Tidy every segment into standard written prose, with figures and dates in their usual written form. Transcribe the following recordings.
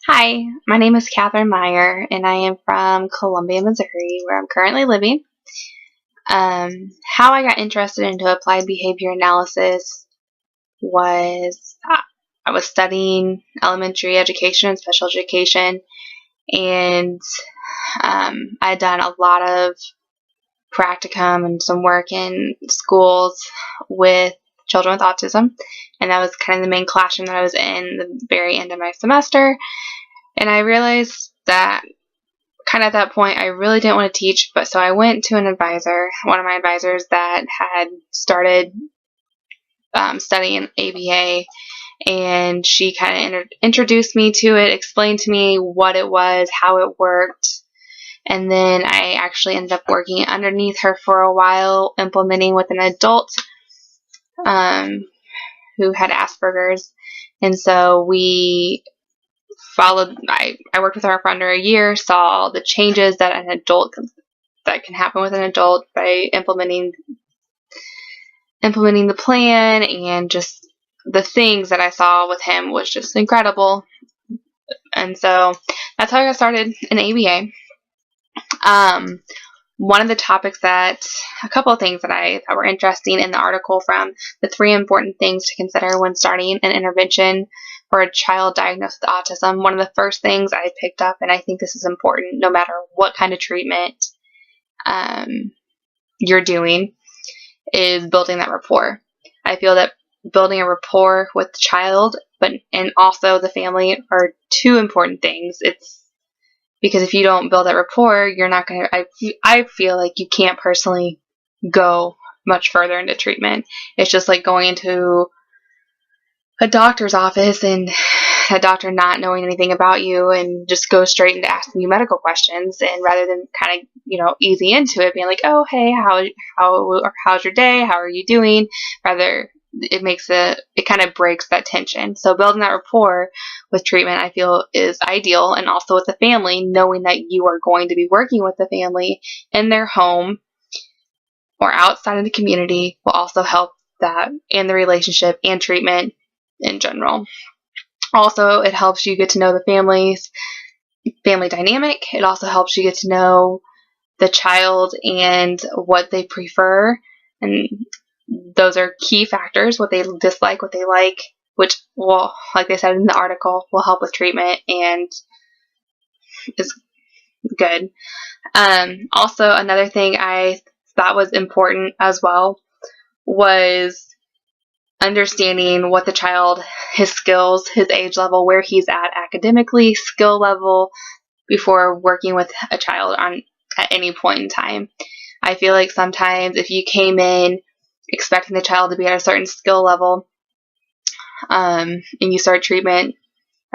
Hi, my name is Catherine Meyer, and I am from Columbia, Missouri, where I'm currently living. How I got interested into applied behavior analysis was I was studying elementary education and special education, and I had done a lot of practicum and some work in schools with children with autism, and that was kind of the main classroom that I was in the very end of my semester. And I realized that kind of at that point, I really didn't want to teach, but so I went to an advisor, one of my advisors that had started studying ABA, and she kind of introduced me to it, explained to me what it was, how it worked, and then I actually ended up working underneath her for a while, implementing with an adult um, who had Asperger's, and so we followed. I worked with her for under a year, saw the changes that that can happen with an adult by implementing the plan, and just the things that I saw with him was just incredible. And so that's how I got started in ABA. Um, One of the topics a couple of things that were interesting in the article from the three important things to consider when starting an intervention for a child diagnosed with autism. One of the first things I picked up, and I think this is important no matter what kind of treatment you're doing, is building that rapport. I feel that building a rapport with the child, and also the family are two important things. It's because if you don't build that rapport, you're not going to, I feel like you can't personally go much further into treatment. It's just like going into a doctor's office and a doctor not knowing anything about you and just go straight into asking you medical questions, and rather than kind of, easy into it, being like, oh, hey, how's your day? How are you doing? Rather, it kind of breaks that tension. So building that rapport with treatment, I feel, is ideal, and also with the family, knowing that you are going to be working with the family in their home or outside of the community will also help that and the relationship and treatment in general. Also, it helps you get to know the family dynamic. It also helps you get to know the child and what they prefer, and those are key factors: what they dislike, what they like, which will, like they said in the article, will help with treatment and is good. Also, another thing I thought was important as well was understanding what the child, his skills, his age level, where he's at academically, skill level, before working with a child at any point in time. I feel like sometimes if you came in expecting the child to be at a certain skill level, and you start treatment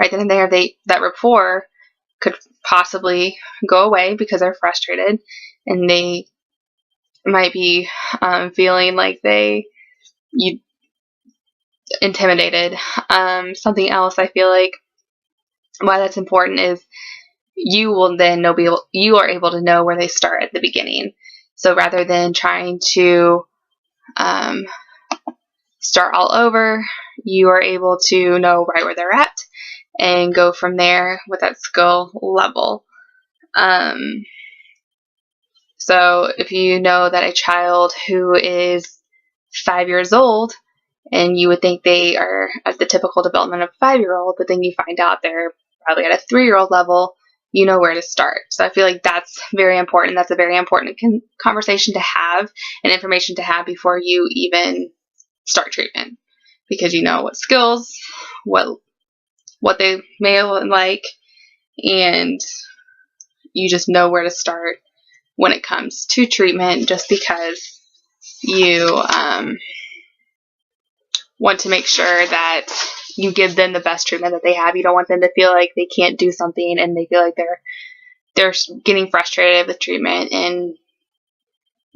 right then and there, that rapport could possibly go away because they're frustrated and they might be feeling like you intimidated. Something else I feel like why that's important is you will then you are able to know where they start at the beginning. So rather than trying to start all over, you are able to know right where they're at and go from there with that skill level. So if you know that a child who is 5 years old, and you would think they are at the typical development of a 5-year-old, but then you find out they're probably at a 3-year-old level, you know where to start. So I feel like that's very important. That's a very important conversation to have and information to have before you even start treatment, because you know what skills, what they may like, and you just know where to start when it comes to treatment, just because you want to make sure that you give them the best treatment that they have. You don't want them to feel like they can't do something and they feel like they're getting frustrated with treatment and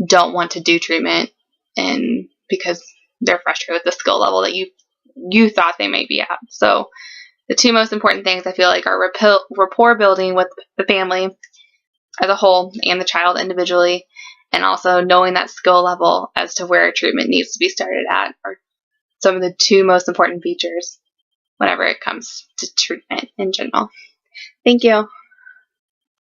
don't want to do treatment, and because they're frustrated with the skill level that you thought they may be at. So the two most important things I feel like are rapport building with the family as a whole and the child individually, and also knowing that skill level as to where treatment needs to be started at are some of the two most important features whenever it comes to treatment in general. Thank you.